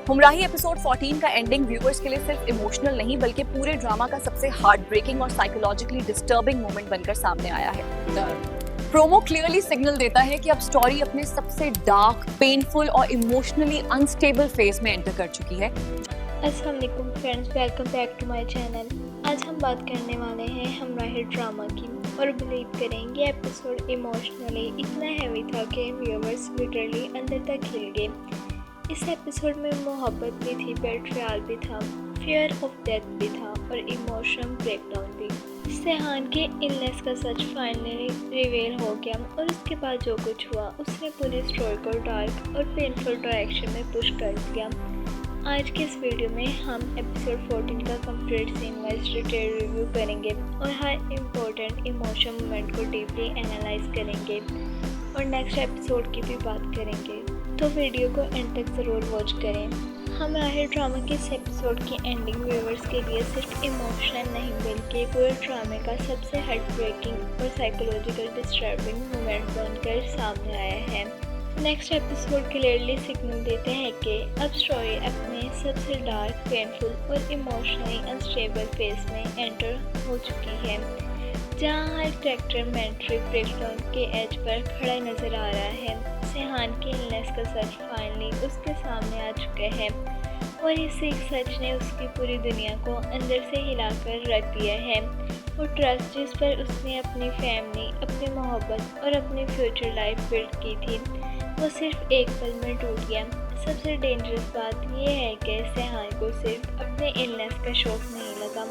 हमराही episode 14 का ending viewers के लिए सिर्फ इमोशनल नहीं बल्कि पूरे ड्रामा का सबसे हार्ट ब्रेकिंग और साइकोलॉजिकली डिस्टर्बिंग मोमेंट बनकर सामने आया है। प्रोमो क्लियरली सिग्नल देता है कि अब स्टोरी अपने सबसे डार्क, पेनफुल और इमोशनली अनस्टेबल फेज में एंटर कर चुकी है। अस्सलाम वालेकुम friends, welcome back to my channel. आज हम बात करने वाले हैं हमराही ड्रामा की और बिलीव करेंगे एपिसोड इमोशनली इतना हैवी था कि व्यूअर्स लिटरली अंदर तक हिल गए। इस एपिसोड में मोहब्बत भी थी, बेट्रियल भी था, फियर ऑफ डेथ भी था और इमोशनल ब्रेकडाउन भी। सेहान के इलनेस का सच फाइनली रिवील हो गया और उसके बाद जो कुछ हुआ उसने पूरी स्टोरी को डार्क और पेनफुल डायरेक्शन में पुश कर दिया। आज के इस वीडियो में हम एपिसोड 14 का complete scene wise detail review करेंगे और हर इम्पोर्टेंट इमोशन मोमेंट को डीपली एनालाइज करेंगे और नेक्स्ट एपिसोड की भी बात करेंगे, तो वीडियो को एंड तक ज़रूर वॉच करें। हमराही ड्रामा के इस एपिसोड की एंडिंग व्यूअर्स के लिए सिर्फ इमोशनल नहीं बल्कि पूरे ड्रामे का सबसे हार्ट ब्रेकिंग और साइकोलॉजिकल डिस्टर्बिंग मोमेंट बनकर सामने आया है। नेक्स्ट एपिसोड क्लियरली सिग्नल देते हैं कि अब स्टोरी अपने सबसे डार्क, पेनफुल और इमोशनली अनस्टेबल फेज में एंटर हो चुकी है, जहां हर कैरेक्टर मेंटली ब्रेकडाउन के एज पर खड़ा नजर आ रहा है। सेहान के इलनेस का सच फाइनली उसके सामने आ चुका है और इस एक सच ने उसकी पूरी दुनिया को अंदर से हिलाकर रख दिया है। वो ट्रस्ट जिस पर उसने अपनी फैमिली, अपनी मोहब्बत और अपनी फ्यूचर लाइफ बिल्ड की थी, वो सिर्फ एक पल में टूट गया। सबसे डेंजरस बात यह है कि सेहान को सिर्फ अपने इलनेस का शौक नहीं लगा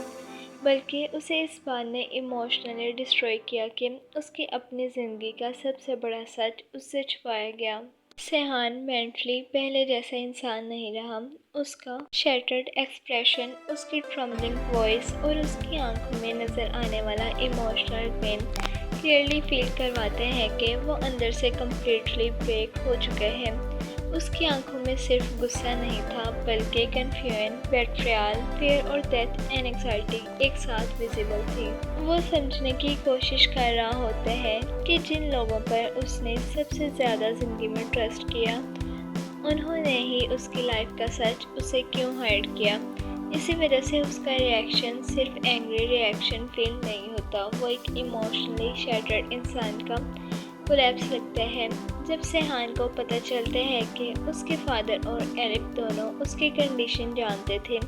बल्कि उसे इस बात ने इमोशनली डिस्ट्रॉय किया कि उसकी अपनी ज़िंदगी का सबसे बड़ा सच उससे छुपाया गया। सेहान मेंटली पहले जैसा इंसान नहीं रहा। उसका शैटर्ड एक्सप्रेशन, उसकी ट्रम्बलिंग वॉइस और उसकी आंखों में नज़र आने वाला इमोशनल पेन क्लियरली फील करवाते हैं कि वो अंदर से कम्प्लीटली ब्रेक हो चुका है। उसकी आंखों में सिर्फ गुस्सा नहीं था बल्कि कन्फ्यूजन, बेट्रियल, फियर और डेथ एंड एंग्जाइटी एक साथ विजिबल थी। वो समझने की कोशिश कर रहा होता है कि जिन लोगों पर उसने सबसे ज़्यादा ज़िंदगी में ट्रस्ट किया उन्होंने ही उसकी लाइफ का सच उसे क्यों हाइड किया। इसी वजह से उसका रिएक्शन सिर्फ एंग्री रिएक्शन फील नहीं होता, वो एक इमोशनली शैटर्ड इंसान का कोलैप्स लगता है। जब सेहान को पता चलता है कि उसके फादर और एरिक दोनों उसकी कंडीशन जानते थे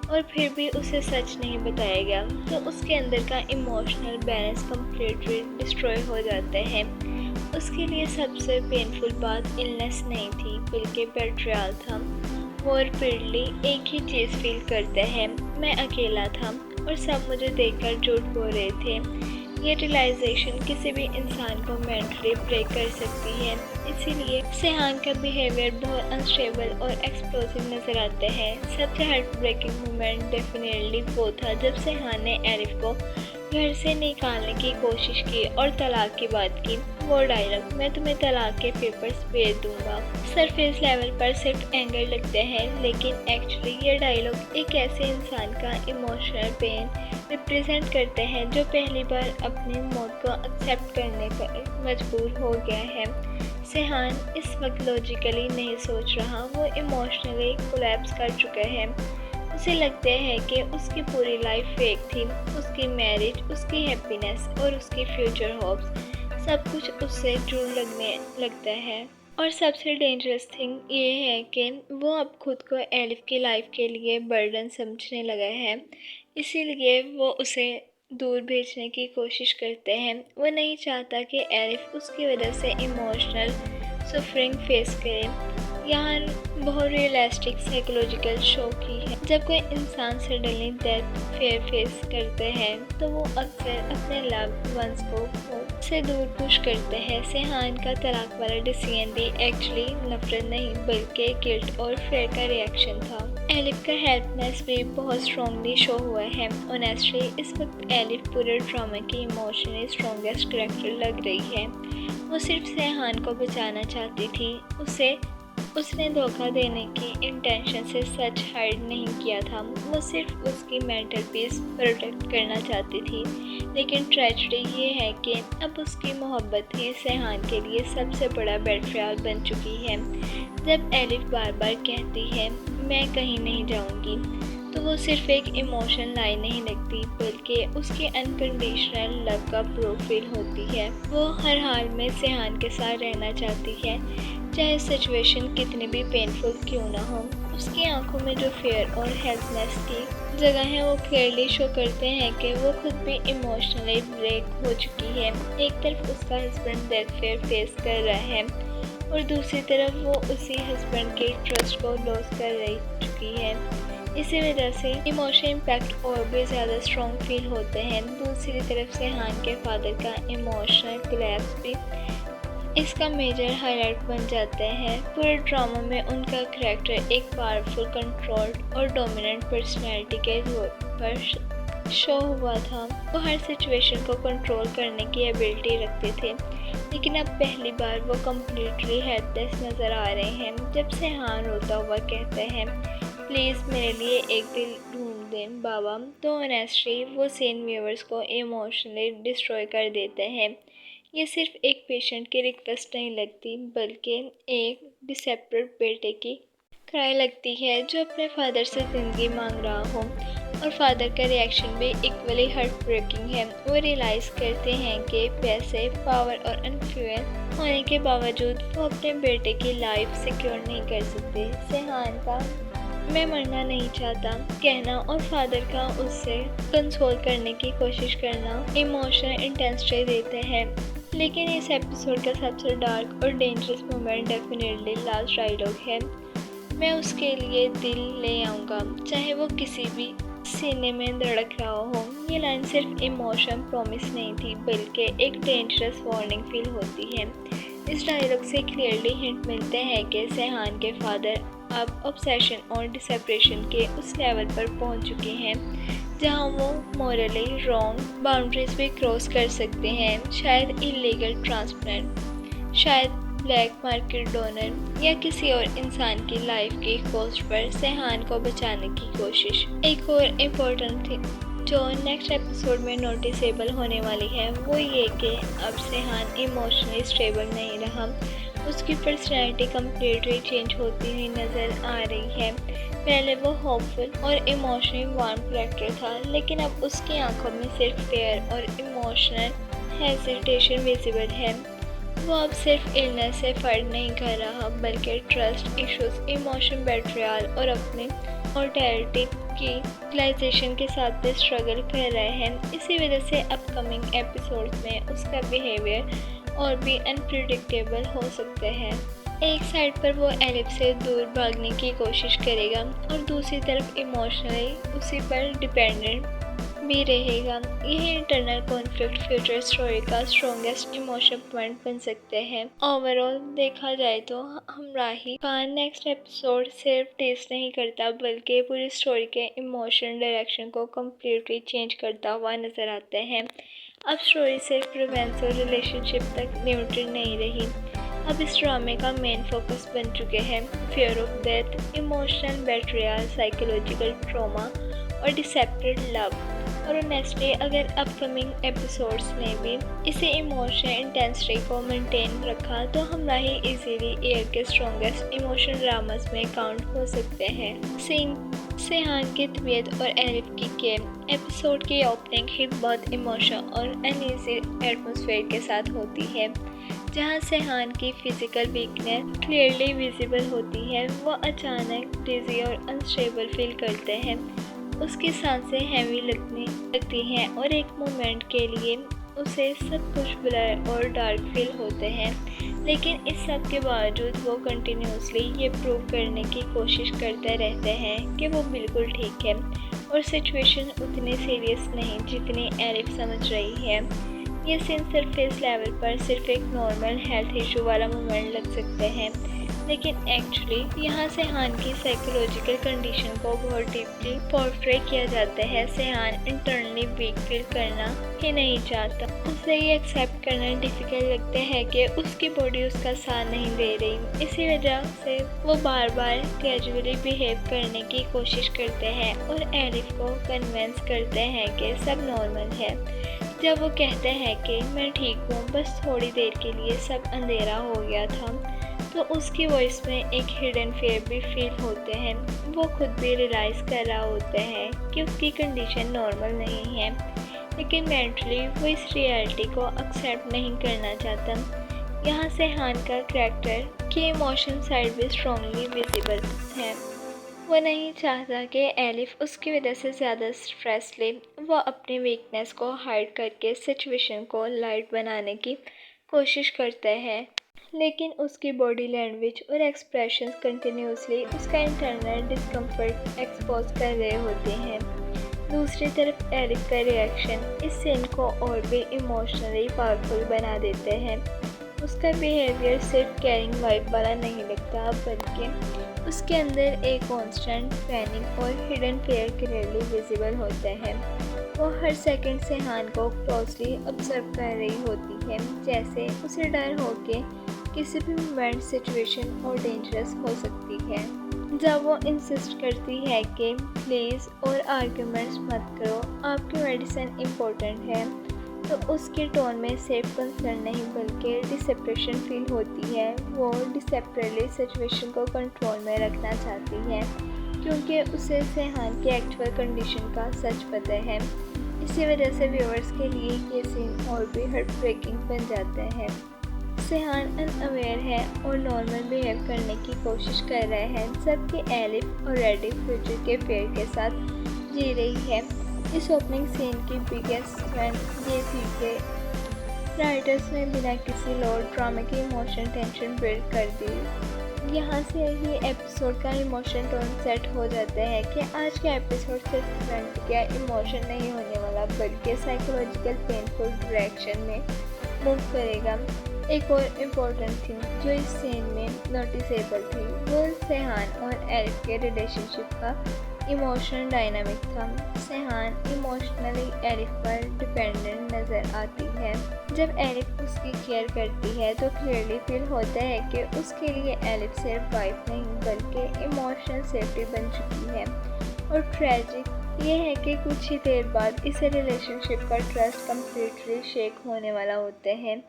और फिर भी उसे सच नहीं बताया गया, तो उसके अंदर का इमोशनल बैलेंस कम्प्लीटली डिस्ट्रॉय हो जाता है। उसके लिए सबसे पेनफुल बात इलनेस नहीं थी बल्कि बेट्रियल था। वो रिपीटली एक ही चीज़ फील करता है, मैं अकेला था और सब मुझे देखकर झूठ बोल रहे थे। ये रियलाइजेशन किसी भी इंसान को मेंटली ब्रेक कर सकती है, इसीलिए सेहान का बिहेवियर बहुत अनस्टेबल और एक्सप्लोसिव नजर आता है। सबसे हार्ट ब्रेकिंग मोमेंट डेफिनेटली वो था जब सेहान ने एरिफ को घर से निकालने की कोशिश की और तलाक की बात की। वो डायलॉग, मैं तुम्हें तलाक के पेपर्स भेज दूंगा, सरफेस लेवल पर सिर्फ एंगर लगता है, लेकिन एक्चुअली ये डायलॉग एक ऐसे इंसान का इमोशनल पेन रिप्रेजेंट करते हैं जो पहली बार अपनी मौत को एक्सेप्ट करने पर मजबूर हो गया है। सेहान इस वक्त लॉजिकली नहीं सोच रहा, वो इमोशनली कोलैप्स कर चुका है। उसे लगता है कि उसकी पूरी लाइफ फेक थी, उसकी मैरिज, उसकी हैप्पीनेस और उसकी फ्यूचर होप्स सब कुछ उससे जुड़ लगने लगता है। और सबसे डेंजरस थिंग ये है कि वो अब खुद को एलिफ की लाइफ के लिए बर्डन समझने लगा है, इसीलिए वो उसे दूर भेजने की कोशिश करते हैं। वो नहीं चाहता कि एलिफ उसकी वजह से इमोशनल सफरिंग फेस करे। यहाँ बहुत रियलिस्टिक साइकोलॉजिकल शॉक ही है। जब कोई इंसान सडनली डेथ फेयर फेस करते हैं तो वो अक्सर अपने लव्ड वंस को से दूर पुश करते हैं। सेहान का तलाक वाला डिसीजन भी एक्चुअली नफरत नहीं बल्कि गिल्ट और फेयर का रिएक्शन था। एलिफ का हेल्पनेस भी बहुत स्ट्रॉन्गली शो हुआ है। ऑनेस्टली इस वक्त एलिफ पूरे ड्रामा की इमोशनली स्ट्रॉन्गेस्ट कैरेक्टर लग रही है। वो सिर्फ सेहान को बचाना चाहती थी, उसे उसने धोखा देने की इंटेंशन से सच हाइड नहीं किया था, वो सिर्फ उसकी मेंटल पीस प्रोटेक्ट करना चाहती थी। लेकिन ट्रेजेडी ये है कि अब उसकी मोहब्बत ही सेहान के लिए सबसे बड़ा बेट्रियल बन चुकी है। जब एलिफ बार बार कहती है मैं कहीं नहीं जाऊंगी, तो वो सिर्फ एक इमोशन लाइन नहीं लगती बल्कि उसकी अनकंडीशनल लव का प्रूफ फील होती है। वो हर हाल में सेहान के साथ रहना चाहती है, चाहे सिचुएशन कितनी भी पेनफुल क्यों ना हो। उसकी आंखों में जो फेयर और हेल्पलेस की जगह है वो क्लियरली शो करते हैं कि वो खुद भी इमोशनली ब्रेक हो चुकी है। एक तरफ उसका हस्बैंड डेथ फेयर फेस कर रहा है और दूसरी तरफ वो उसी हस्बैंड के ट्रस्ट को लॉस कर रही चुकी है। इसी वजह से इमोशनल इम्पैक्ट और भी ज़्यादा स्ट्रॉन्ग फील होते हैं। दूसरी तरफ से हान के फादर का इमोशनल कोलैप्स भी इसका मेजर हाईलाइट बन जाते हैं। पूरे ड्रामा में उनका करैक्टर एक पावरफुल, कंट्रोल्ड और डोमिनेंट पर्सनैलिटी के तौर पर शो हुआ था। वो हर सिचुएशन को कंट्रोल करने की एबिलिटी रखते थे, लेकिन अब पहली बार वो कम्प्लीटली हेल्पलेस नज़र आ रहे हैं। जब से हान रोता हुआ कहते हैं प्लीज़ मेरे लिए एक दिल ढूंढ दें बाबा, तो ऑनेस्टली वो सीन व्यूअर्स को इमोशनली डिस्ट्रॉय कर देते हैं। ये सिर्फ एक पेशेंट की रिक्वेस्ट नहीं लगती बल्कि एक डिसेपरेट बेटे की क्राई लगती है जो अपने फादर से ज़िंदगी मांग रहा हो। और फादर का रिएक्शन भी इक्वली हार्ट ब्रेकिंग है। वो रियलाइज़ करते हैं कि पैसे, पावर और इन्फ्लुएंस होने के बावजूद वो अपने बेटे की लाइफ सिक्योर नहीं कर सकते। सेहान का मैं मरना नहीं चाहता कहना और फादर का उससे कंसोल करने की कोशिश करना इमोशनल इंटेंसिटी देते हैं। लेकिन इस एपिसोड का सबसे डार्क और dangerous moment definitely last dialogue है, मैं उसके लिए दिल ले आऊँगा चाहे वो किसी भी सीने में धड़क रहा हो। ये लाइन सिर्फ इमोशन प्रॉमिस नहीं थी बल्कि एक डेंजरस वार्निंग फील होती है। इस डायलॉग से क्लियरली हिंट मिलते हैं कि सेहान के फादर अब ऑब्सेशन और डिसेपरेशन के उस लेवल पर पहुंच चुके हैं जहां वो मॉरली रॉन्ग बाउंड्रीज भी क्रॉस कर सकते हैं। शायद इलीगल ट्रांसप्लांट, शायद ब्लैक मार्केट डोनर या किसी और इंसान की लाइफ की कॉस्ट पर सेहान को बचाने की कोशिश। एक और इम्पोर्टेंट थिंग जो नेक्स्ट एपिसोड में नोटिसेबल होने वाली है वो ये कि अब सेहान इमोशनली स्टेबल नहीं रहा। उसकी पर्सनैलिटी कम्प्लीटली चेंज होती हुई नज़र आ रही है। पहले वो होपफुल और इमोशनली वार्म कैरेक्टर था, लेकिन अब उसकी आंखों में सिर्फ फेयर और इमोशनल हेजिटेशन विजिबल है। वो अब सिर्फ इलनेस से फाइट नहीं कर रहा बल्कि ट्रस्ट इश्यूज, इमोशन बेट्रियल और अपनी मॉर्टेलिटी की रियलाइजेशन के साथ भी स्ट्रगल कर रहे हैं। इसी वजह से अपकमिंग एपिसोड्स में उसका बिहेवियर और भी अनप्रिडिक्टेबल हो सकते हैं। एक साइड पर वो एलिफ से दूर भागने की कोशिश करेगा और दूसरी तरफ इमोशनली उसी पर डिपेंडेंट भी रहेगा। यही इंटरनल कॉन्फ्लिक्ट फ्यूचर स्टोरी का स्ट्रॉन्गेस्ट इमोशन पॉइंट बन सकते हैं। ओवरऑल देखा जाए तो हमराही का नेक्स्ट एपिसोड सिर्फ टेस्ट नहीं करता बल्कि पूरी स्टोरी के इमोशन डायरेक्शन को कम्प्लीटली चेंज करता हुआ नजर आता है। अब स्टोरी सिर्फ रोमांस और रिलेशनशिप तक लिमिटेड नहीं रही। अब इस ड्रामे का मेन फोकस बन चुके हैं fear of death, emotional betrayal, psychological trauma और डिसेप्टेड लव। और ऑनेस्टली अगर अपकमिंग एपिसोड्स ने भी इसे इमोशनल इंटेंसिटी को मेंटेन रखा तो हमराही इजीली ईयर के स्ट्रॉन्गेस्ट इमोशनल ड्रामास में काउंट हो सकते हैं। सेहान की तबीयत और एलिफ की गेम एपिसोड की ओपनिंग ही बहुत इमोशनल और अनईजी एटमॉस्फेयर के साथ होती है, जहां सेहान की फिजिकल वीकनेस क्लियरली विजिबल होती है। वो अचानक डिजी और अनस्टेबल फील करते हैं, उसकी सांसें हैवी लगती हैं और एक मोमेंट के लिए उसे सब कुछ ब्लर और डार्क फील होते हैं। लेकिन इस सब के बावजूद वो कंटिन्यूसली ये प्रूव करने की कोशिश करते रहते हैं कि वो बिल्कुल ठीक है और सिचुएशन उतनी सीरियस नहीं जितनी एलिफ समझ रही है। ये सीन सरफेस लेवल पर सिर्फ एक नॉर्मल हेल्थ इशू वाला मोमेंट लग सकते हैं, लेकिन एक्चुअली यहाँ सेहान की साइकोलॉजिकल कंडीशन को बहुत डीपली पोर्ट्रे किया जाता है। सेहान इंटरनली वीक फील करना ही नहीं चाहता। उसे ये एक्सेप्ट करना डिफिकल्ट लगता है कि उसकी बॉडी उसका साथ नहीं दे रही। इसी वजह से वो बार बार कैजुअली बिहेव करने की कोशिश करते हैं और एलिफ को कन्विंस करते हैं कि सब नॉर्मल है। जब वो कहते हैं कि मैं ठीक हूँ, बस थोड़ी देर के लिए सब अंधेरा हो गया था, तो उसकी वॉइस में एक हिडन फेयर भी फील होते हैं। वो खुद भी रियलाइज़ कर रहा होता है कि उसकी कंडीशन नॉर्मल नहीं है, लेकिन मेंटली वो इस रियलिटी को एक्सेप्ट नहीं करना चाहता। यहाँ सेहान का कैरेक्टर की इमोशन साइड भी स्ट्रांगली विजिबल है। वो नहीं चाहता कि एलिफ उसकी वजह से ज़्यादा स्ट्रेस ले। वो अपनी वीकनेस को हाइड करके सिचुएशन को लाइट बनाने की कोशिश करता है, लेकिन उसकी बॉडी लैंग्वेज और एक्सप्रेशंस कंटिन्यूसली उसका इंटरनल डिस्कम्फर्ट एक्सपोज कर रहे होते हैं। दूसरी तरफ एलिफ का रिएक्शन इस सीन को और भी इमोशनली पावरफुल बना देते हैं। उसका बिहेवियर सिर्फ कैरिंग वाइब वाला नहीं लगता, बल्कि उसके अंदर एक कांस्टेंट पैनिक और हिडन फेयर क्लियरली विजिबल होता है। वो हर सेकंड सेहान को क्लोजली ऑब्जर्व कर रही होती है, जैसे उसे डर हो कि किसी भी मोमेंट सिचुएशन और डेंजरस हो सकती है। जब वो इंसिस्ट करती है कि प्लीज़ और आर्ग्यूमेंट्स मत करो, आपकी मेडिसिन इम्पोर्टेंट है, तो उसके टोन में सिर्फ कंसर्न नहीं बल्कि डिसेप्रेशन फील होती है। वो डिसेपरेटली सिचुएशन को कंट्रोल में रखना चाहती है, क्योंकि उसे सेहान की एक्चुअल कंडीशन का सच पता है। इसी वजह से व्यूअर्स के लिए ये सीन और भी हार्ट ब्रेकिंग बन जाते हैं। सेहान अनअवेयर है और नॉर्मल बिहेव करने की कोशिश कर रहे हैं, जबकि एलिफ ऑलरेडी फ्यूचर के फेयर के साथ जी रही है। इस ओपनिंग सीन की बिगेस्ट स्ट्रेंथ ये थी कि राइटर्स ने बिना किसी लोड ड्रामे की इमोशन टेंशन बिल्ड कर दी। यहाँ से ही एपिसोड का इमोशन टोन सेट हो जाता है कि आज का एपिसोड सिर्फ फ्रंट या इमोशन नहीं होने वाला, बल्कि साइकोलॉजिकल पेनफुल डायरेक्शन में मूव करेगा। एक और इम्पोर्टेंट थिंग जो इस सीन में नोटिसेबल थी वो सेहान और एलिफ के रिलेशनशिप का इमोशनल डायनामिक था। सेहान इमोशनली एलिफ पर डिपेंडेंट नज़र आती है। जब एलिफ उसकी केयर करती है तो क्लियरली फील होता है कि उसके लिए एलिफ सिर्फ वाइफ नहीं बल्कि इमोशनल सेफ्टी बन चुकी है। और ट्रेजिक ये है कि कुछ ही देर बाद इस रिलेशनशिप का ट्रस्ट कम्प्लीटली शेक होने वाला होता है।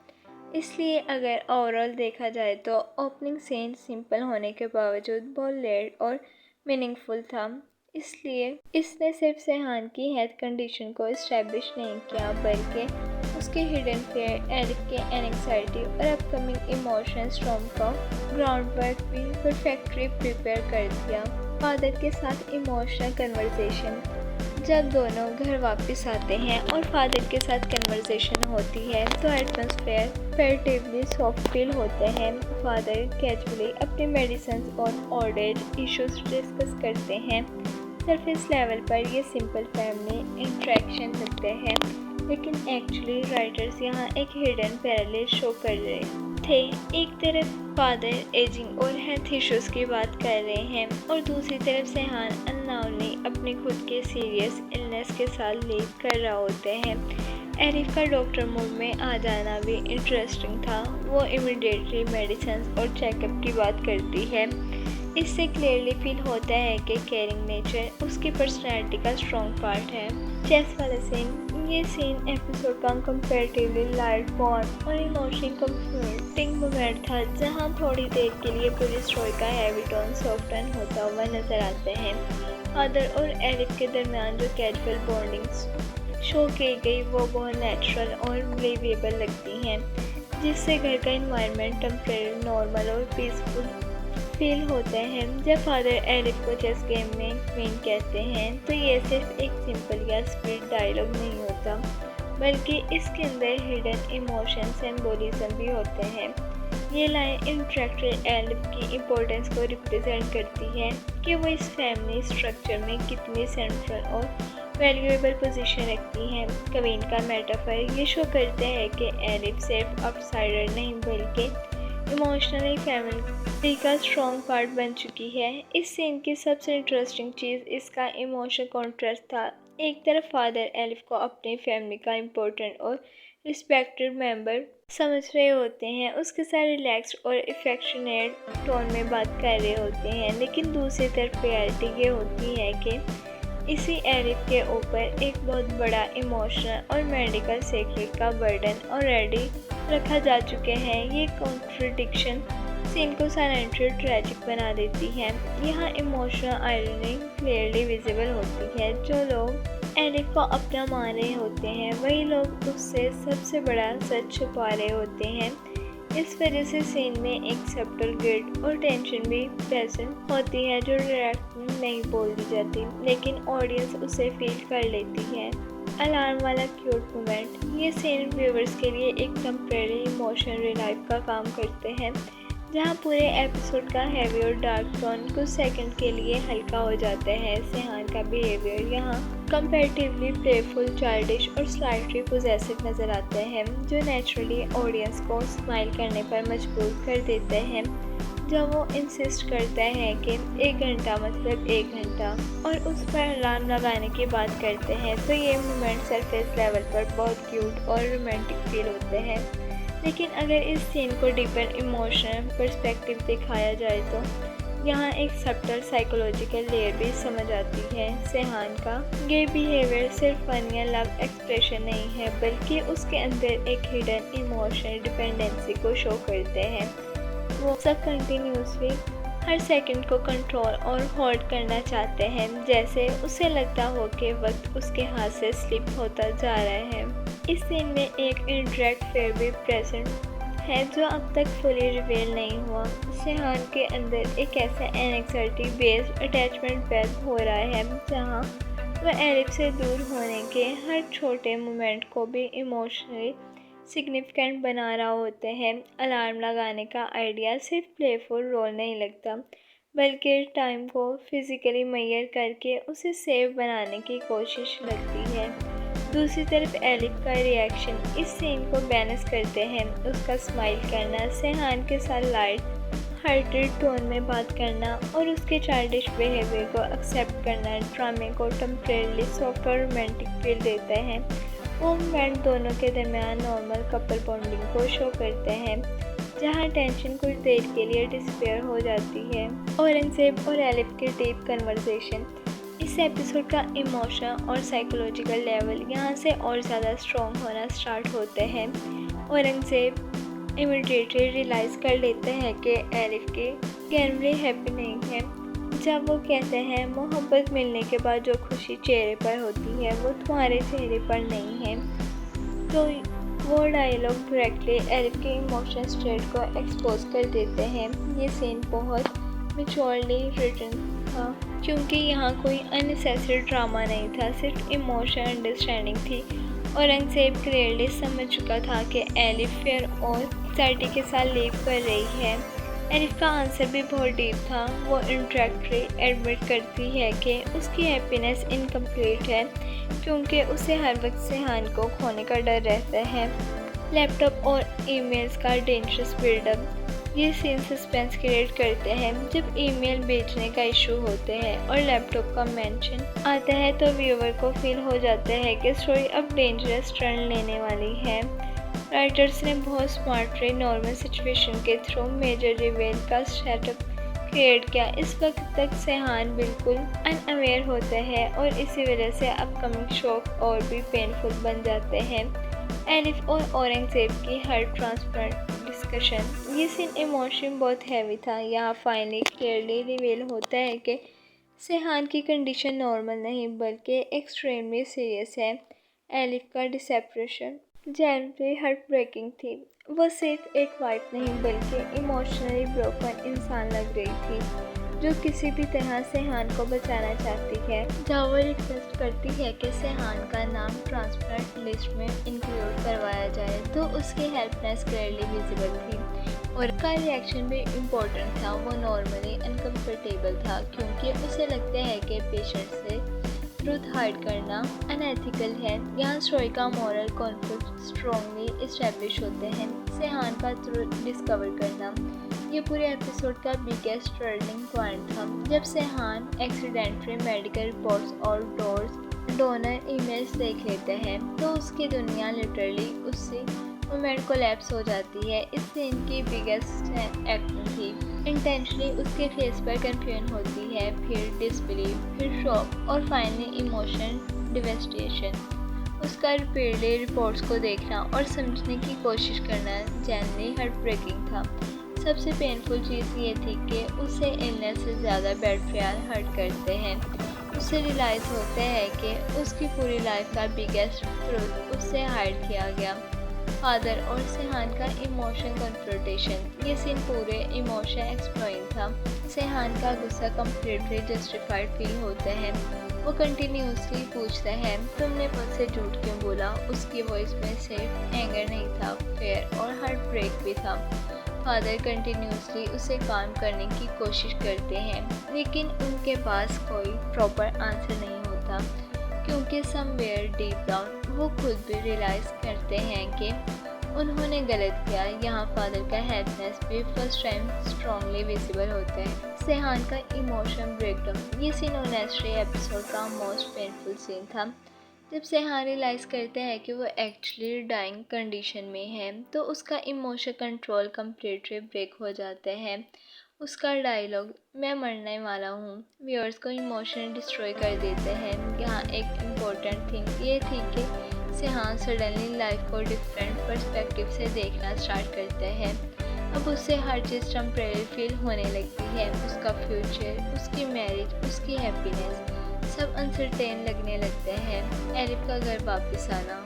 इसलिए अगर ओवरऑल देखा जाए तो ओपनिंग सीन सिंपल होने के बावजूद बहुत लेट और मीनिंगफुल था। इसलिए इसने सिर्फ सेहान की हेल्थ कंडीशन को इस्टेब्लिश नहीं किया, बल्कि उसके हिडन फेयर, एलिफ के एंग्जाइटी और अपकमिंग इमोशन स्टॉर्म का ग्राउंड वर्क भी परफेक्टली प्रिपेयर कर दिया। फादर के साथ इमोशनल कन्वर्सेशन जब दोनों घर वापस आते हैं और फादर के साथ कन्वर्सेशन होती है तो एटमॉस्फेयर कंपैरेटिवली सॉफ्ट फील होते हैं। फादर कैजुअली अपने मेडिसिन और ऑर्डर इश्यूज डिस्कस करते हैं। सरफेस लेवल पर ये सिंपल फैमिली इंटरेक्शन लगते हैं, लेकिन एक्चुअली राइटर्स यहाँ एक हिडन पैरेलल शो कर रहे थे। एक तरफ फादर एजिंग और हेल्थ इश्यूज की बात कर रहे हैं और दूसरी तरफ सेहान अननाउनली अपने खुद के सीरियस इलनेस के साथ लीव कर रहा होते हैं। एलिफ का डॉक्टर मूड में आ जाना भी इंटरेस्टिंग था। वो इमीडिएटली मेडिसिन और चेकअप की बात करती है। इससे क्लियरली फील होता है कि केयरिंग नेचर उसकी पर्सनैलिटी का स्ट्रॉन्ग पार्ट है। चेस वाला सीन, ये सीन एपिसोड का कंपैरेटिवली लाइट वार्म और इमोशनली कंफर्टिंग मोमेंट था, जहां थोड़ी देर के लिए पूरी स्टोरी का हैवी टोन सॉफ्टन होता हुआ नजर आते हैं। फादर और एलिफ के दरमियान जो कैजुअल बॉन्डिंग्स शो की गई वो बहुत नेचुरल और बिलीवेबल लगती हैं, जिससे घर का इन्वायरमेंट टेम्परेरी, नॉर्मल और पीसफुल फील होते हैं। जब फादर एलिफ को चेस गेम में क्वीन कहते हैं तो ये सिर्फ एक सिंपल या स्पीड डायलॉग नहीं होता, बल्कि इसके अंदर हिडन इमोशन सिंबोलिज्म भी होते हैं। ये लाइन इंटरेक्टर एलिफ की इम्पोर्टेंस को रिप्रेजेंट करती है कि वो इस फैमिली स्ट्रक्चर में कितनी सेंट्रल और वैल्यूएबल पोजीशन रखती हैं। क्वीन का मेटाफर ये शो करता है कि एलिफ सिर्फ आउटसाइडर नहीं बल्कि इमोशनली फैमिली का स्ट्रॉन्ग पार्ट बन चुकी है। इस सीन की सबसे इंटरेस्टिंग चीज़ इसका इमोशनल कॉन्ट्रास्ट था। एक तरफ फादर एलिफ को अपनी फैमिली का इम्पोर्टेंट और रिस्पेक्टेड मेंबर समझ रहे होते हैं, उसके साथ रिलैक्स्ड और इफेक्शनेट टोन में बात कर रहे होते हैं, लेकिन दूसरी तरफ रियलिटी ये होती है कि इसी एलिफ के ऊपर एक बहुत बड़ा इमोशनल और मेडिकल सीक्रेट का बर्डन ऑलरेडी रखा जा चुके हैं। ये कॉन्ट्रडिक्शन सीन को साइलेंटली ट्रैजिक बना देती है। यहाँ इमोशनल आयरनी क्लियरली विजिबल होती है। जो लोग एलिफ को अपना मान रहे होते हैं, वही लोग उससे सबसे बड़ा सच छुपा रहे होते हैं। इस वजह से सीन में एक सब्टल गिल्ट और टेंशन भी प्रेजेंट होती है, जो डायरेक्ट नहीं बोल दी जाती, लेकिन ऑडियंस उसे फील कर लेती है। अलार्म वाला क्यूट मोमेंट, ये सीन व्यूअर्स के लिए एक टेम्परेरी इमोशनल रिलाइव का काम करते हैं, जहाँ पूरे एपिसोड का हैवी और डार्क टोन कुछ सेकंड के लिए हल्का हो जाते हैं। सेहान का बिहेवियर यहाँ कंपैरेटिवली प्लेफुल, चाइल्डिश और स्लाइटली पॉजेसिव नज़र आते हैं, जो नेचुरली ऑडियंस को स्माइल करने पर मजबूर कर देते हैं। जब वो इंसिस्ट करते हैं कि 1 घंटा मतलब 1 घंटा और उस पर अलार्म लगाने की बात करते हैं, तो ये मोमेंट सरफेस लेवल पर बहुत क्यूट और रोमांटिक फील होते हैं। लेकिन अगर इस सीन को डीपर इमोशनल पर्सपेक्टिव दिखाया जाए तो यहाँ एक सब्टल साइकोलॉजिकल लेयर भी समझ आती है। सेहान का ये बिहेवियर सिर्फ फन या लव एक्सप्रेशन नहीं है, बल्कि उसके अंदर एक हिडन इमोशनल डिपेंडेंसी को शो करते हैं। वो सब कंटिन्यूसली हर सेकंड को कंट्रोल और होल्ड करना चाहते हैं, जैसे उसे लगता हो कि वक्त उसके हाथ से स्लिप होता जा रहा है। इस सीन में एक इनडायरेक्ट फेयर भी प्रेजेंट है, जो अब तक फुली रिवील नहीं हुआ। सेहान के अंदर एक ऐसा एनेक्साइटी बेस्ड अटैचमेंट पैदा हो रहा है, जहाँ वह एलिफ से दूर होने के हर छोटे मोमेंट को भी इमोशनली सिग्निफिकेंट बना रहा होते हैं। अलार्म लगाने का आइडिया सिर्फ प्लेफुल रोल नहीं लगता, बल्कि टाइम को फिजिकली मेजर करके उसे सेफ बनाने की कोशिश लगती है। दूसरी तरफ एलिफ का रिएक्शन इस सीन को बैलेंस करते हैं। उसका स्माइल करना, सेहान के साथ लाइट हार्टेड टोन में बात करना और उसके चाइल्डिश बिहेवियर को एक्सेप्ट करना ड्रामे को टेम्परेरी सॉफ्ट और रोमांटिक फील देते हैं। वो मोमेंट दोनों के दरमियान नॉर्मल कपल बॉन्डिंग को शो करते हैं, जहाँ टेंशन कुछ देर के लिए डिसअपीयर हो जाती है। औरंगजेब और एलिफ के डीप कन्वर्सेशन, इस एपिसोड का इमोशनल और साइकोलॉजिकल लेवल यहाँ से और ज़्यादा स्ट्रॉन्ग होना स्टार्ट होते हैं। औरंगजेब इमीडिएटली रियलाइज़ कर लेते हैं कि एलिफ के गेनरी हैप्पी नहीं है। जब वो कहते हैं मोहब्बत मिलने के बाद जो खुशी चेहरे पर होती है वो तुम्हारे चेहरे पर नहीं है, तो वो डायलॉग डायरेक्टली एलिफ के इमोशनल स्टेट को एक्सपोज कर देते हैं। ये सीन बहुत मैच्योरली रिटन था, क्योंकि यहाँ कोई अननेसेसरी ड्रामा नहीं था, सिर्फ इमोशनल अंडरस्टैंडिंग थी। औरंगजेब क्लियरली समझ चुका था कि एलिफ फेयर और एक्साइटी के साथ लीव कर रही है। एलिफ का आंसर भी बहुत डीप था। वो इंडायरेक्टली एडमिट करती है कि उसकी हैप्पीनेस इनकम्प्लीट है, क्योंकि उसे हर वक्त सेहान को खोने का डर रहता है। लैपटॉप और ईमेल्स का डेंजरस बिल्डअप, ये सीन सस्पेंस क्रिएट करते हैं। जब ईमेल भेजने का इशू होते हैं और लैपटॉप का मेंशन आता है, तो व्यूअर को फील हो जाता है कि स्टोरी अब डेंजरस टर्न लेने वाली है। राइटर्स ने बहुत स्मार्टली नॉर्मल सिचुएशन के थ्रू मेजर रिवील का सेटअप क्रिएट किया। इस वक्त तक सेहान बिल्कुल अनअवेयर होते हैं और इसी वजह से अपकमिंग शॉक और भी पेनफुल बन जाते हैं। एलिफ और औरंगजेब की हर ट्रांसपेरेंट डिस्कशन, ये सीन इमोशन बहुत हैवी था। यहाँ फाइनली क्लियरली रिवील होता है कि सेहान की कंडीशन नॉर्मल नहीं बल्कि एक्सट्रीमली सीरियस है। एलिफ का डिसेपरेशन जेन्युइनली हार्ट ब्रेकिंग थी। वह सिर्फ एक वाइफ नहीं बल्कि इमोशनली ब्रोकन इंसान लग रही थी, जो किसी भी तरह सेहान को बचाना चाहती है। जब वो रिक्वेस्ट करती है कि सेहान का नाम ट्रांसपेरेंट लिस्ट में इंक्लूड करवाया जाए, तो उसकी हेल्पनेस क्लियरली विजिबल थी और उसका रिएक्शन भी इम्पोर्टेंट था। वो नॉर्मली अनकम्फर्टेबल था, क्योंकि उसे लगता है कि पेशेंट से ट्रूथ हाइड करना अनएथिकल है। यहाँ स्टोरी का मॉरल कॉन्फ्लिक्ट स्ट्रॉन्गली इस्टेब्लिश होते हैं। सेहान का ट्रुथ डिस्कवर करना ये पूरे एपिसोड का बिगेस्ट टर्निंग पॉइंट था। जब सेहान एक्सीडेंटली मेडिकल रिपोर्ट्स और डोनर इमेज देख लेते हैं तो उसकी दुनिया लिटरली उसी मोमेंट कोलैप्स हो जाती है। इस सीन की बिगेस्ट एक्टिंग थी। इंटेंशनली उसके फेस पर कंफ्यूजन होती है, फिर डिसबिलीव, फिर शॉक और फाइनली इमोशन डिवेस्टेशन। उसका रिपीटेडली रिपोर्ट्स को देखना और समझने की कोशिश करना जेन्युइनली हार्ट ब्रेकिंग था। सबसे पेनफुल चीज़ ये थी कि उसे इलनेस से ज़्यादा बेट्रियल हर्ट करते हैं। उसे रियलाइज़ होता है कि उसकी पूरी लाइफ का बिगेस्ट ट्रुथ उससे हाइड किया गया। फादर और सेहान का इमोशन कन्फ्रंटेशन ये सीन पूरे इमोशन एक्सप्लोइंग था। सेहान का गुस्सा कम्प्लीटली जस्टिफाइड फील होता है। वो कंटिन्यूसली पूछता है तुमने मुझसे झूठ क्यों बोला। उसकी वॉइस में सिर्फ एंगर नहीं था, फेयर और हार्ट ब्रेक भी था। फादर कंटिन्यूसली उसे काम करने की कोशिश करते हैं लेकिन उनके पास कोई प्रॉपर आंसर नहीं होता क्योंकि समवेयर डीप डाउन वो खुद भी रियलाइज़ करते हैं कि उन्होंने गलत किया। यहाँ फादर का हेल्पनेस भी फर्स्ट टाइम स्ट्रांगली विजिबल होता है। सेहान का इमोशन ब्रेकडाउन ये सीन ऑनेस्टली एपिसोड का मोस्ट पेनफुल सीन था। जब सेहान रियलाइज़ करते हैं कि वो एक्चुअली डाइंग कंडीशन में है तो उसका इमोशन कंट्रोल कम्प्लीटली ब्रेक हो जाता है। उसका डायलॉग मैं मरने वाला हूँ व्यूअर्स को इमोशन डिस्ट्रॉय कर देते हैं। यहाँ एक इम्पोर्टेंट थिंग ये थी कि सेहान सडनली लाइफ को डिफरेंट पर्सपेक्टिव से देखना स्टार्ट करते हैं। अब उससे हर चीज़ टेम्परेरी फील होने लगती है। उसका फ्यूचर, उसकी मैरिज, उसकी हैप्पीनेस सब अनसर्टेन लगने लगते हैं। एलिफ का घर वापस आना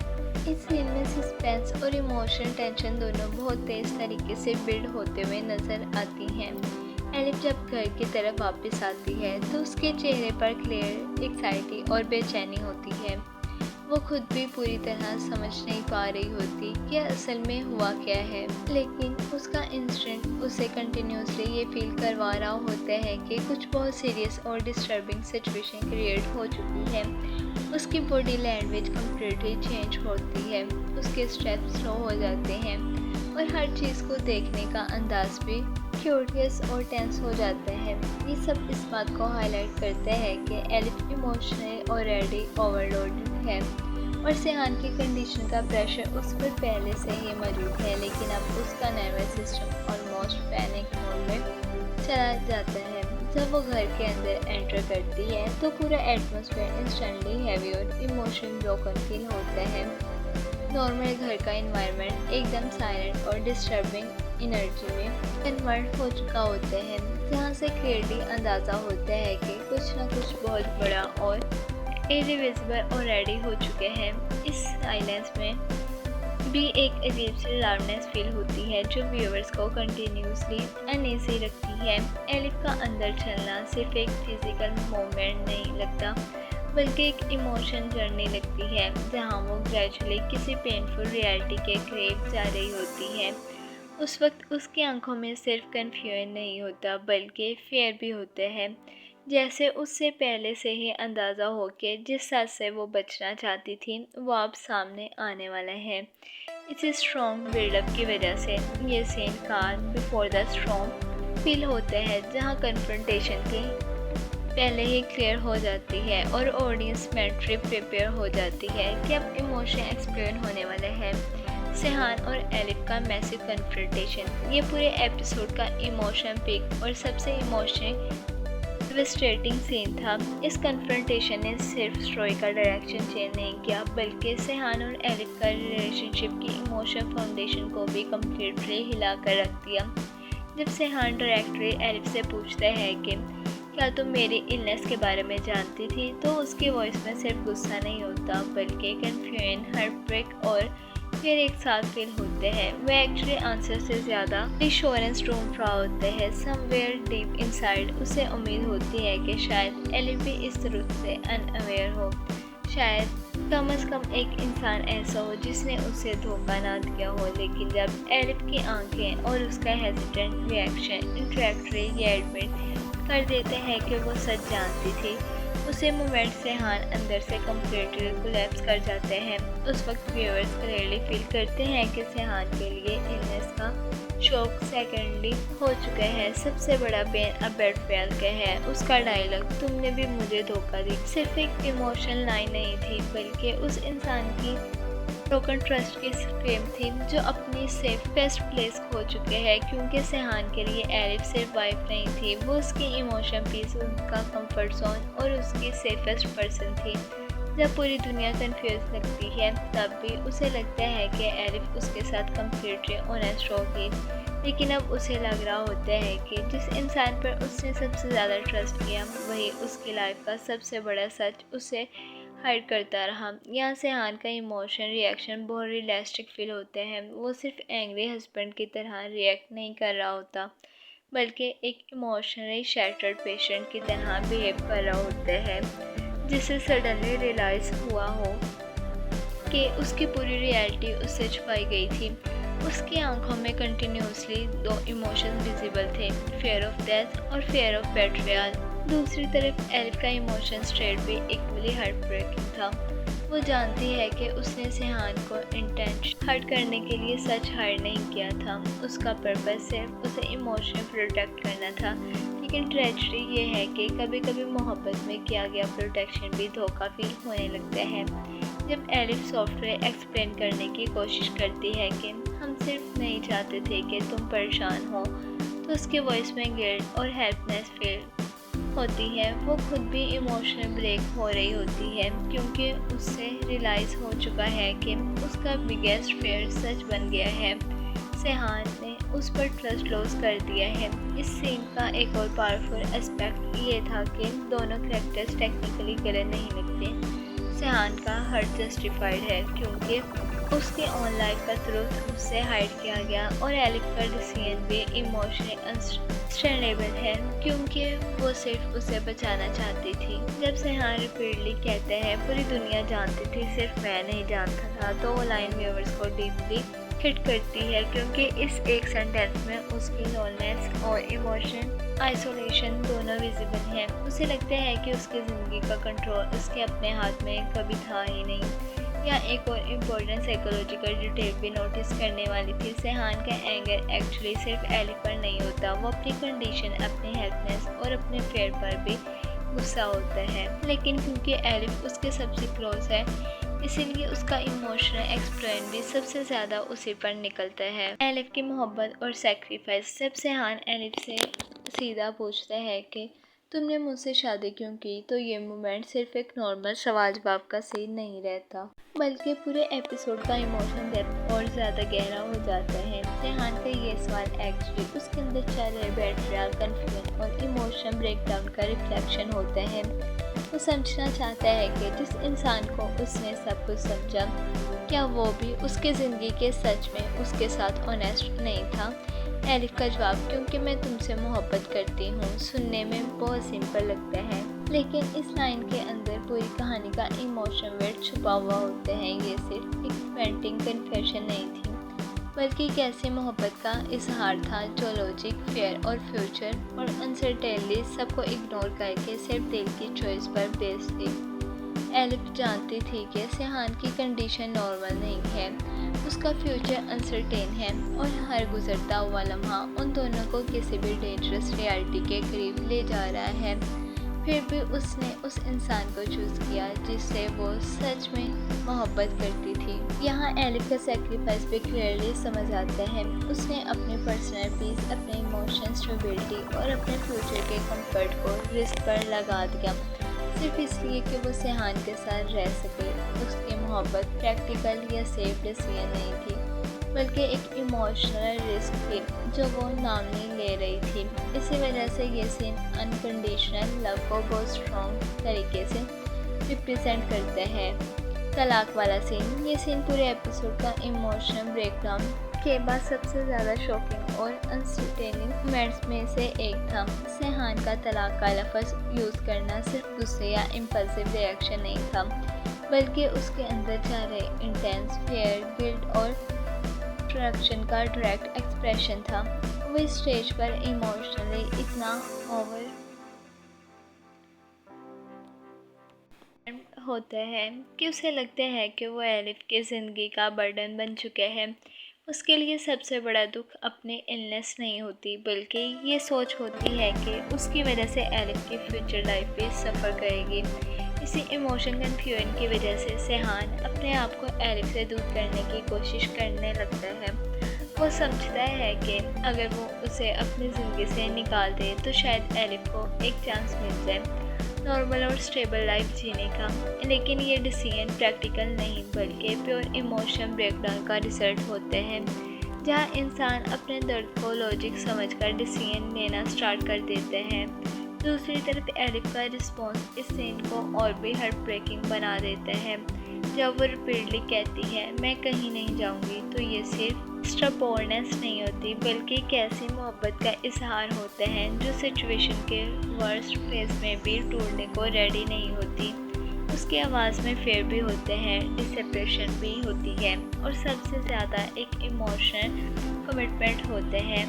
इस सीन में सस्पेंस और इमोशन टेंशन दोनों बहुत तेज़ तरीके से बिल्ड होते हुए नज़र आती हैं। एलिफ जब घर की तरफ वापस आती है तो उसके चेहरे पर क्लियर एक्साइटी और बेचैनी होती है। वो खुद भी पूरी तरह समझ नहीं पा रही होती कि असल में हुआ क्या है, लेकिन उसका इंस्टिंक्ट उसे कंटिन्यूसली ये फील करवा रहा होता है कि कुछ बहुत सीरियस और डिस्टर्बिंग सिचुएशन क्रिएट हो चुकी है। उसकी बॉडी लैंग्वेज कम्प्लीटली चेंज होती है, उसके स्टेप्स स्लो हो जाते हैं और हर चीज़ को देखने का अंदाज भी क्यूरियस और टेंस हो जाता है। ये सब इस बात को हाईलाइट करते हैं कि एलिफ इमोशनली ऑलरेडी ओवरलोडेड है और सेहान की कंडीशन का प्रेशर उस पर पहले से ही मौजूद है, लेकिन अब उसका nervous system almost panic mode में चला जाता है। जब वो घर के अंदर एंटर करती है तो पूरा एटमॉस्फेयर इंस्टेंटली हैवी और इमोशन ब्रोकन फील होता है। नॉर्मल घर का एनवायरनमेंट एकदम साइलेंट और डिस्टर्बिंग एनर्जी में कन्वर्ट हो चुका होता है, जहाँ से क्लियरली अंदाज़ा होता है कि कुछ ना कुछ बहुत बड़ा और इरिवर्सिबल ऑलरेडी हो चुके हैं। इस साइलेंस में भी एक अजीब सी लाउडनेस फील होती है जो व्यूअर्स को कंटिन्यूसली अनईजी रखती है। एलिफ का अंदर चलना सिर्फ एक फिजिकल मूवमेंट नहीं लगता बल्कि एक इमोशन जर्नी लगती है, जहां वो ग्रेजुअली किसी पेनफुल रियलिटी के करीब जा रही होती है। उस वक्त उसकी आंखों में सिर्फ कन्फ्यूजन नहीं होता बल्कि फेयर भी होता है, जैसे उससे पहले से ही अंदाज़ा हो कि जिस सच से वो बचना चाहती थी वो अब सामने आने वाला है। इस स्ट्रॉन्ग बिल्डअप की वजह से ये scene calm before the strong feel होते हैं, जहाँ कन्फ्रंटेशन की पहले ही क्लियर हो जाती है और ऑडियंस मेंटली प्रिपेयर हो जाती है कि अब इमोशन एक्सप्लोर होने वाले हैं। सेहान और एलिफ का मैसिव कन्फ्रंटेशन ये पूरे एपिसोड का इमोशन पीक और सबसे इमोशन डिवास्टेटिंग सीन था। इस कन्फ्रंटेशन ने सिर्फ स्टोरी का डायरेक्शन चेंज नहीं किया बल्कि सेहान और एलिफ का रिलेशनशिप की इमोशन फाउंडेशन को भी कम्प्लीटली हिला कर रख दिया। जब सेहान डायरेक्टली एलिफ से पूछता है कि क्या तुम मेरी इलनेस के बारे में जानती थी, तो उसकी वॉइस में सिर्फ गुस्सा नहीं होता बल्कि कन्फ्यूजन, हार्ट ब्रेक और फिर एक साथ फील होते हैं। वो एक्चुअली आंसर से ज़्यादा रिश्योरेंस ढूंढ रहा होता है। समवेयर डीप इनसाइड उसे उम्मीद होती है कि शायद एलिफ भी इस ट्रुथ से अनअवेयर हो, शायद कम से कम एक इंसान ऐसा हो जिसने उसे धोखा ना दिया हो। लेकिन जब एलिफ की आंखें और उसका हेजिटेंट रिएक्शन इंटरेक्टली ये एडमिट कर देते हैं कि वो सच जानती थी, उसे मोमेंट सेहान अंदर से कम्प्लीटली कोलैप्स कर जाते हैं। उस वक्त व्यूअर्स क्लियरली फील करते हैं कि सेहान के लिए इलनेस का शॉक सेकेंडली हो चुका है। सबसे बड़ा पेन अब बेट्रियल का है। उसका डायलॉग तुमने भी मुझे धोखा दी सिर्फ एक इमोशनल लाइन नहीं थी, बल्कि उस इंसान की ब्रोकन ट्रस्ट की स्क्रीम थी जो अपनी सेफेस्ट प्लेस खो चुके हैं। क्योंकि सेहान के लिए एलिफ सिर्फ वाइफ नहीं थी, वो उसकी इमोशन पीस, उसका कंफर्ट जोन और उसकी सेफेस्ट पर्सन थी। जब पूरी दुनिया कंफ्यूज लगती है तब भी उसे लगता है कि एलिफ उसके साथ कम्प्लीटली ऑनेस्ट होगी। लेकिन अब उसे लग रहा होता है कि जिस इंसान पर उसने सबसे ज़्यादा ट्रस्ट किया वही उसकी लाइफ का सबसे बड़ा सच उसे हाइड करता रहा। यहाँ सेहान का इमोशन रिएक्शन बहुत रियलिस्टिक फील होते हैं। वो सिर्फ एंग्री हस्बैंड की तरह रिएक्ट नहीं कर रहा होता, बल्कि एक इमोशनली शैटर्ड पेशेंट की तरह बिहेव कर रहा होता है, जिसे सडनली रियलाइज़ हुआ हो कि उसकी पूरी रियलिटी उससे छुपाई गई थी। उसकी आंखों में कंटिन्यूसली दो इमोशंस विजिबल थे, फियर ऑफ डेथ और फियर ऑफ बेट्रियल। दूसरी तरफ एलिफ का इमोशन स्टेट भी इक्वली हार्ट ब्रेकिंग था। वो जानती है कि उसने सेहान को इंटेंशन हर्ट करने के लिए सच हाइड नहीं किया था। उसका पर्पस सिर्फ उसे इमोशनली प्रोटेक्ट करना था। लेकिन ट्रेजेडी ये है कि कभी कभी मोहब्बत में किया गया प्रोटेक्शन भी धोखा फील होने लगता है। जब एलिफ सॉफ्टवेयर एक्सप्लेन करने की कोशिश करती है कि हम सिर्फ नहीं चाहते थे कि तुम परेशान हो, तो उसके वॉइस में गिल्ट और हेल्पलेस फील होती है। वो खुद भी इमोशनल ब्रेक हो रही होती है, क्योंकि उससे रियलाइज़ हो चुका है कि उसका बिगेस्ट फेयर सच बन गया है। सेहान ने उस पर ट्रस्ट लॉस कर दिया है। इस सीन का एक और पावरफुल एस्पेक्ट ये था कि दोनों कैरेक्टर्स टेक्निकली गलत नहीं लगते। सेहान का हर्ट जस्टिफाइड है क्योंकि उसकी ऑन लाइफ का ट्रुथ उससे हाइड किया गया, और एलिफ का डिसीजन भी इमोशनली अनस्टैंडेबल है क्योंकि वो सिर्फ उसे बचाना चाहती थी। जब सेहान रिपीटली कहते हैं पूरी दुनिया जानती थी सिर्फ मैं नहीं जानता था, तो वो लाइन व्यूअर्स को डीपली हिट करती है, क्योंकि इस एक सेंटेंस में उसकी लोननेस और इमोशन आइसोलेशन दोनों विजिबल हैं। उसे लगता है कि उसकी ज़िंदगी का कंट्रोल उसके अपने हाथ में कभी था ही नहीं। या एक और इम्पोर्टेंट साइकोलॉजिकल डिटेल भी नोटिस करने वाली थी। सेहान का एंगर एक्चुअली सिर्फ एलिफ पर नहीं होता, वो अपनी कंडीशन, अपनी हेल्पनेस और अपने फेयर पर भी गुस्सा होता है। लेकिन क्योंकि एलिफ उसके सबसे क्लोज है, इसीलिए उसका इमोशनल एक्सप्रेशन भी सबसे ज़्यादा उसी पर निकलता है। एलिफ की मोहब्बत और सेक्रीफाइस। जब सेहान एलिफ से सीधा पूछता है कि तुमने मुझसे शादी क्यों की, तो ये मोमेंट सिर्फ एक नॉर्मल सवाल जवाब का सीन नहीं रहता, बल्कि पूरे एपिसोड का इमोशन डेप्थ और ज़्यादा गहरा हो जाता है। सेहान का ये सवाल एक्चुअली उसके अंदर चल रहे बेट्रियल, कन्फ्यूजन और इमोशन ब्रेकडाउन का रिफ्लेक्शन होता है। वो समझना चाहता है कि जिस इंसान को उसने सब कुछ समझा, क्या वो भी उसके ज़िंदगी के सच में उसके साथ ऑनेस्ट नहीं था। एलिफ का जवाब, क्योंकि मैं तुमसे मोहब्बत करती हूँ, सुनने में बहुत सिंपल लगता है, लेकिन इस लाइन के अंदर पूरी कहानी का इमोशन वेट छुपा हुआ होता है। ये सिर्फ एक पेंटिंग कन्फेशन नहीं थी, बल्कि एक ऐसी मोहब्बत का इजहार था जो लॉजिक, फेयर और फ्यूचर और अनसर्टेनली सबको इग्नोर करके सिर्फ दिल की चॉइस पर बेस्ड थी। एलिफ जानती थी कि सेहान की कंडीशन नॉर्मल नहीं है, उसका फ्यूचर अनसर्टेन है और हर गुजरता हुआ लम्हा उन दोनों को किसी भी डेंजरस रियलिटी के करीब ले जा रहा है। फिर भी उसने उस इंसान को चूज़ किया जिससे वो सच में मोहब्बत करती थी। यहाँ एलिफ का सेक्रीफाइस भी क्लियरली समझ आता है। उसने अपने पर्सनल पीस, अपने इमोशनल स्टेबिलिटी और अपने फ्यूचर के कंफर्ट को रिस्क पर लगा दिया, सिर्फ इसलिए कि वो सेहान के साथ रह सके। उसकी मोहब्बत प्रैक्टिकल या सेफ डिसीजन नहीं थी, बल्कि एक इमोशनल रिस्क थी जो वो नाम नहीं ले रही थी। इसी वजह से ये सीन अनकंडीशनल लव को बहुत स्ट्रॉन्ग तरीके से रिप्रेजेंट करता है। तलाक वाला सीन, ये सीन पूरे एपिसोड का इमोशनल ब्रेकडाउन के बाद सबसे ज़्यादा शॉकिंग और अनसर्टेनिंग मोमेंट्स में से एक था। सेहान का तलाक का लफ्ज़ यूज़ करना सिर्फ गुस्से या इम्पल्सिव रिएक्शन नहीं था, बल्कि उसके अंदर जा रहे इंटेंस फेयर, गिल्ट और ट्रैक्शन का डायरेक्ट एक्सप्रेशन था। वो स्टेज पर इमोशनली इतना होता है कि उसे लगता है कि वो एलिफ की ज़िंदगी का बर्डन बन चुके हैं। उसके लिए सबसे बड़ा दुख अपनी इलनेस नहीं होती, बल्कि ये सोच होती है कि उसकी वजह से एलिफ की फ्यूचर लाइफ भी सफ़र करेगी। इसी इमोशन कन्फ्यूजन की वजह से सेहान अपने आप को एलिफ से दूर करने की कोशिश करने लगता है। वो समझता है कि अगर वो उसे अपनी ज़िंदगी से निकाल दे तो शायद एलिफ को एक चांस मिल जाए नॉर्मल और स्टेबल लाइफ जीने का। लेकिन ये डिसीजन प्रैक्टिकल नहीं बल्कि प्योर इमोशन ब्रेकडाउन का रिजल्ट होते हैं, जहाँ इंसान अपने दर्द को लॉजिक समझकर डिसीजन लेना स्टार्ट कर देते हैं। दूसरी तरफ एलिफ का रिस्पॉन्स इस सीन को और भी हार्ट ब्रेकिंग बना देता है। जब वो रिपीटली कहती है मैं कहीं नहीं जाऊंगी, तो ये सिर्फ स्टबॉर्ननेस नहीं होती बल्कि एक ऐसी मोहब्बत का इजहार होता है जो सिचुएशन के वर्स्ट फेज में भी टूटने को रेडी नहीं होती। उसकी आवाज़ में फेयर भी होते हैं, डिसेपरेशन भी होती है और सबसे ज़्यादा एक इमोशनल कमिटमेंट होते हैं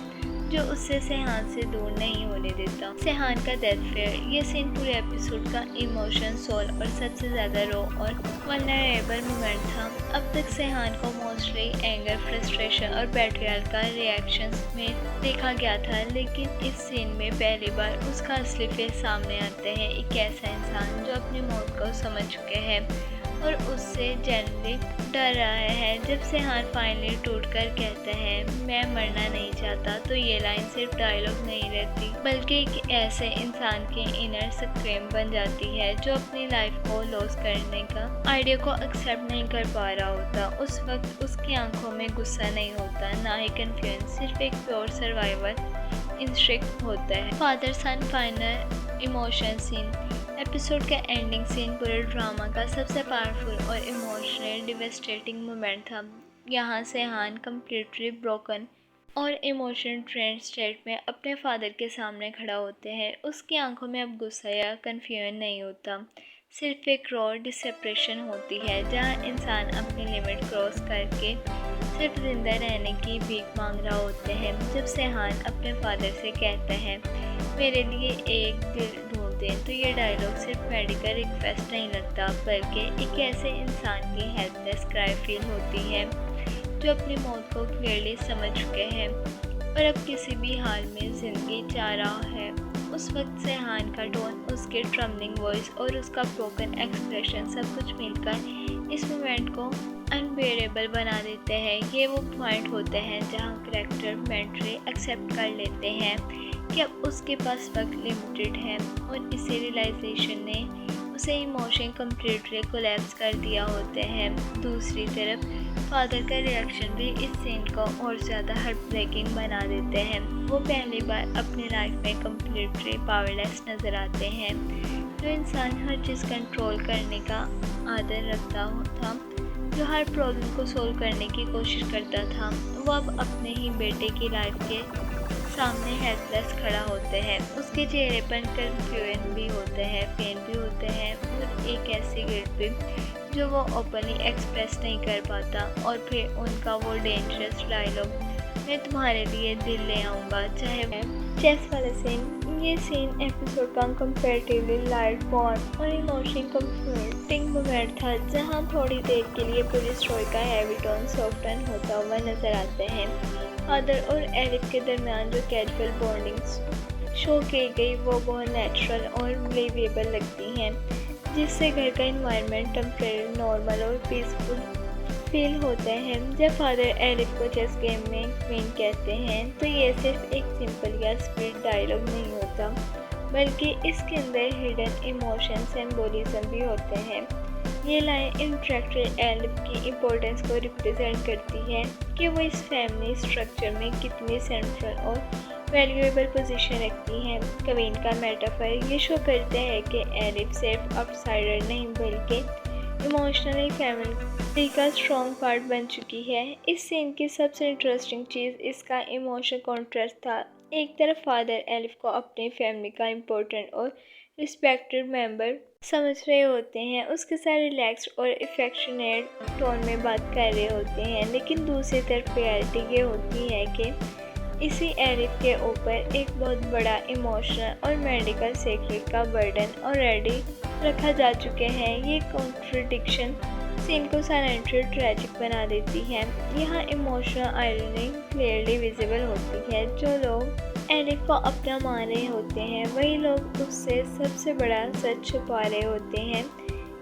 जो उससे सेहान से दूर नहीं होने देता। सेहान का डेथ फेयर, ये सीन पूरे एपिसोड का इमोशन, सोल और सबसे ज़्यादा रो और वल्नरेबल मोमेंट था। अब तक सेहान को मोस्टली एंगर, फ्रस्ट्रेशन और बेट्रियल का रिएक्शंस में देखा गया था, लेकिन इस सीन में पहली बार उसका असली फेस सामने आता है। एक ऐसा इंसान जो अपनी मौत को समझ चुके हैं और उससे जनरली डर रहा है। जब सेहान फाइनली टूटकर कहता है मैं मरना नहीं चाहता, तो ये लाइन सिर्फ डायलॉग नहीं रहती बल्कि एक ऐसे इंसान के इनर स्क्रीम बन जाती है जो अपनी लाइफ को लॉस करने का आइडिया को एक्सेप्ट नहीं कर पा रहा होता। उस वक्त उसकी आंखों में गुस्सा नहीं होता, ना ही कन्फ्यूजन, सिर्फ एक प्योर सर्वाइवल इंस्टिंक्ट होता है। फादर सन फाइनल इमोशन सीन, एपिसोड का एंडिंग सीन पूरे ड्रामा का सबसे पावरफुल और इमोशनल डिवेस्टेटिंग मोमेंट था। यहाँ सेहान कम्प्लीटली ब्रोकन और इमोशनल ट्रेंड स्टेट में अपने फादर के सामने खड़ा होते हैं। उसकी आंखों में अब गुस्सा या कन्फ्यूजन नहीं होता, सिर्फ एक रॉ डिसेपरेशन होती है, जहाँ इंसान अपनी लिमिट क्रॉस करके सिर्फ जिंदा रहने की भीख मांग रहा होते हैं। जब सेहान अपने फादर से कहता है मेरे लिए एक दिल ढूंढ दें, तो ये डायलॉग सिर्फ मेडिकल रिक्वेस्ट नहीं लगता बल्कि एक ऐसे इंसान की हेल्पलेस क्राई फील होती है जो अपनी मौत को क्लियरली समझ चुके हैं और अब किसी भी हाल में ज़िंदगी चाह रहा है। उस वक्त सेहान का टोन, उसके ट्रम्बलिंग वॉइस और उसका ब्रोकन एक्सप्रेशन सब कुछ मिलकर इस मोमेंट को अनबेरेबल बना देते हैं। ये वो पॉइंट होते हैं जहाँ करेक्टर मेंटली एक्सेप्ट कर लेते हैं कि अब उसके पास वक्त लिमिटेड है और इसी रियलाइजेशन ने उसे इमोशन कम्प्लीटली कोलैप्स कर दिया होते हैं। दूसरी तरफ फादर का रिएक्शन भी इस सीन को और ज़्यादा हार्ट ब्रेकिंग बना देते हैं। वो पहली बार अपनी लाइफ में कम्प्लीटली पावरलेस नज़र आते हैं। जो इंसान हर चीज़ कंट्रोल करने का आदर रखता था, जो हर प्रॉब्लम को सोल्व करने की कोशिश करता था, वो अब अपने ही बेटे की लाइफ के सामने हेल्पलेस खड़ा होते हैं। उसके चेहरे पर कन्फ्यूजन भी होते हैं, पेन भी होते हैं और एक ऐसी गिल्ट भी जो वो ओपनली एक्सप्रेस नहीं कर पाता। और फिर उनका वो डेंजरस डायलॉग मैं तुम्हारे लिए दिल ले आऊँगा चाहे मैं। चेस वाला सीन, ये सीन एपिसोड का कंपैरेटिवली लाइट बॉन्ड और इमोशनल कंफर्टिंग मोमेंट था, जहाँ थोड़ी देर के लिए पूरी स्टोरी का हैवी टोन सॉफ्टन होता हुआ नजर आते हैं। फादर और एलिफ के दरमियान जो कैजुअल बॉन्डिंग्स शो की गई वो बहुत नेचुरल और बिलीवेबल लगती हैं, जिससे घर का इन्वायरमेंट टेम्परेरी, नॉर्मल और पीसफुल फील होते हैं। जब फादर एलिफ को चेस गेम में क्वीन कहते हैं, तो ये सिर्फ एक सिंपल या स्पीड डायलॉग नहीं होता बल्कि इसके अंदर हिडन इमोशन सिंबोलिज्म भी होते हैं। ये लाइन इंटरेक्टर एलिफ की इम्पोर्टेंस को रिप्रेजेंट करती है कि वो इस फैमिली स्ट्रक्चर में कितनी सेंट्रल और वैल्यूएबल पोजीशन रखती हैं। क्वीन का मेटाफर ये शो करता है कि एलिफ सिर्फ आउटसाइडर नहीं बल्कि इमोशनली फैमिली का स्ट्रॉन्ग पार्ट बन चुकी है। इस सीन की सबसे इंटरेस्टिंग चीज़ इसका इमोशनल कॉन्ट्रास्ट था। एक तरफ फादर एलिफ को अपनी फैमिली का इम्पोर्टेंट और रिस्पेक्टेड मेंबर समझ रहे होते हैं, उसके साथ रिलैक्स्ड और इफेक्शनेट टोन में बात कर रहे होते हैं, लेकिन दूसरी तरफ रियलिटी ये होती है कि इसी एलिफ के ऊपर एक बहुत बड़ा इमोशनल और मेडिकल सीक्रेट का बर्डन ऑलरेडी रखा जा चुके हैं। ये कॉन्ट्रडिक्शन सीन को साइलेंटली ट्रैजिक बना देती है। यहाँ इमोशनल आयरनी क्लियरली विजिबल होती है। जो लोग एलिफ को अपना मान रहे होते हैं वही लोग उससे सबसे बड़ा सच छुपा रहे होते हैं।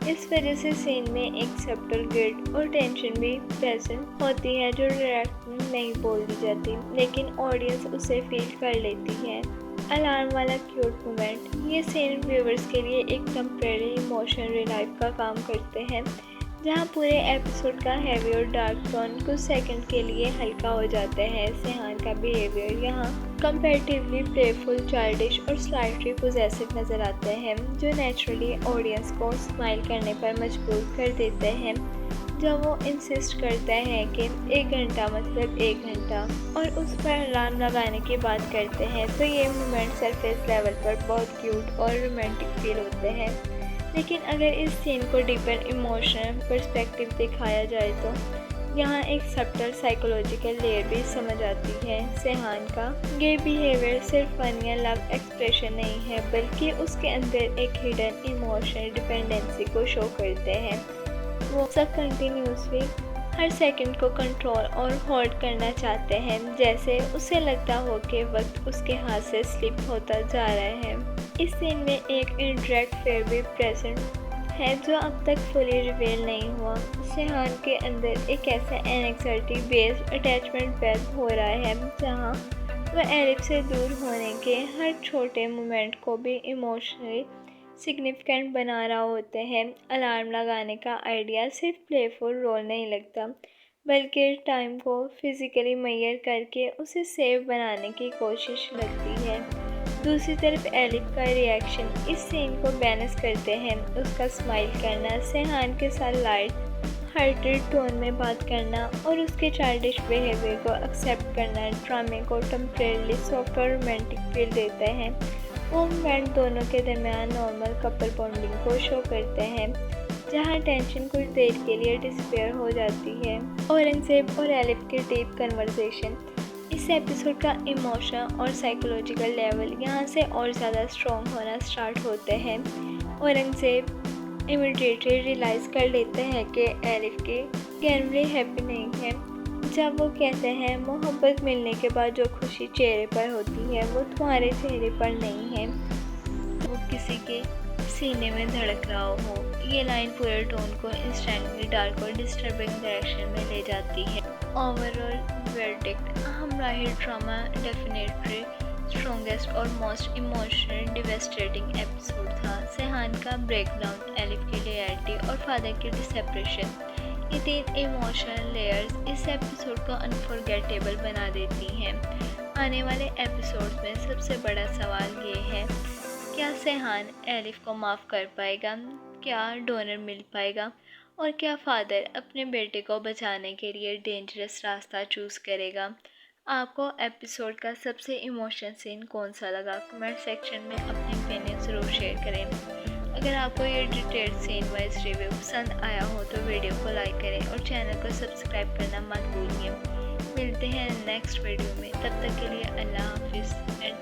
इस वजह से सीन में एक सब्टल गिल्ट और टेंशन भी प्रेजेंट होती है जो डायरेक्ट नहीं बोल दी जाती, लेकिन ऑडियंस उसे फील कर लेती है। अलार्म वाला क्यूट मोमेंट, ये सीन व्यूवर्स के लिए एक टेम्परेरी इमोशन रिलाइव का काम करते हैं, जहां पूरे एपिसोड का हैवी और डार्क टोन कुछ सेकंड के लिए हल्का हो जाते हैं। सेहान का बिहेवियर यहाँ कंपैरेटिवली प्लेफुल, चाइल्डिश और स्लाइटली पॉजेसिव नज़र आते हैं, जो नेचुरली ऑडियंस को स्माइल करने पर मजबूर कर देते हैं। जब वो इंसिस्ट करता है कि 1 घंटा मतलब 1 घंटा और उस पर अलार्म लगाने की बात करते हैं, तो ये मोमेंट सरफेस लेवल पर बहुत क्यूट और रोमांटिक फील होते हैं। लेकिन अगर इस सीन को डीपर इमोशनल पर्सपेक्टिव दिखाया जाए तो यहाँ एक सब्टल साइकोलॉजिकल लेयर भी समझ आती है। सेहान का गे बिहेवियर सिर्फ फन या लव एक्सप्रेशन नहीं है, बल्कि उसके अंदर एक हिडन इमोशनल डिपेंडेंसी को शो करते हैं। वो सब कंटिन्यूसली हर सेकंड को कंट्रोल और होल्ड करना चाहते हैं, जैसे उसे लगता हो कि वक्त उसके हाथ से स्लिप होता जा रहा है। इस सीन में एक इनडायरेक्ट फेयर भी प्रेजेंट है जो अब तक फुली रिवील नहीं हुआ। सेहान के अंदर एक ऐसा एनेक्साइटी बेस्ड अटैचमेंट पैदा हो रहा है जहां वह एलिफ से दूर होने के हर छोटे मोमेंट को भी इमोशनली सिग्निफिकेंट बना रहा होते हैं। अलार्म लगाने का आइडिया सिर्फ प्लेफुल रोल नहीं लगता, बल्कि टाइम को फिजिकली मेजर करके उसे सेफ बनाने की कोशिश लगती है। दूसरी तरफ एलिफ का रिएक्शन इस सीन को बैलेंस करते हैं। उसका स्माइल करना, सेहान के साथ लाइट हार्टेड टोन में बात करना और उसके चाइल्डिश बिहेवियर को एक्सेप्ट करना ड्रामे को टेम्परेरी सॉफ्ट और रोमांटिक फील देते हैं। वो मोमेंट दोनों के दरमियान नॉर्मल कपल बॉन्डिंग को शो करते हैं, जहाँ टेंशन कुछ देर के लिए डिस्पेयर हो जाती है। औरंगजेब और एलिफ के डीप कन्वर्सेशन, इस एपिसोड का इमोशनल और साइकोलॉजिकल लेवल यहाँ से और ज़्यादा स्ट्रॉन्ग होना स्टार्ट होते हैं। औरंगजेब इमीडिएटली रियलाइज़ कर लेते हैं कि एलिफ के जनरली हैप्पी नहीं है। जब वो कहते हैं मोहब्बत मिलने के बाद जो खुशी चेहरे पर होती है वो तुम्हारे चेहरे पर नहीं है, वो किसी के सीने में धड़क रहा हो। ये लाइन पूरे टोन को इंस्टेंटली डार्क और डिस्टर्बिंग डायरेक्शन में ले जाती है। Overall verdict, Hamrahi drama definitely strongest और मोस्ट इमोशनल डिवेस्टेटिंग एपिसोड था। सेहान का ब्रेकडाउन, एलिफ की लॉयल्टी और फादर की सेपरेशन, ये 3 इमोशनल लेयर्स इस एपिसोड को अनफॉरगेटेबल बना देती हैं। आने वाले एपिसोड में सबसे बड़ा सवाल ये है, क्या सेहान एलिफ को माफ़ कर पाएगा, क्या डोनर मिल पाएगा और क्या फादर अपने बेटे को बचाने के लिए डेंजरस रास्ता चूज़ करेगा। आपको एपिसोड का सबसे इमोशनल सीन कौन सा लगा, कमेंट सेक्शन में अपनी ओपिनियन ज़रूर शेयर करें। अगर आपको ये डिटेल्ड सीन वाइज रिव्यू पसंद आया हो तो वीडियो को लाइक करें और चैनल को सब्सक्राइब करना मत भूलिए। मिलते हैं नेक्स्ट वीडियो में, तब तक के लिए अल्लाह हाफिज़ एंड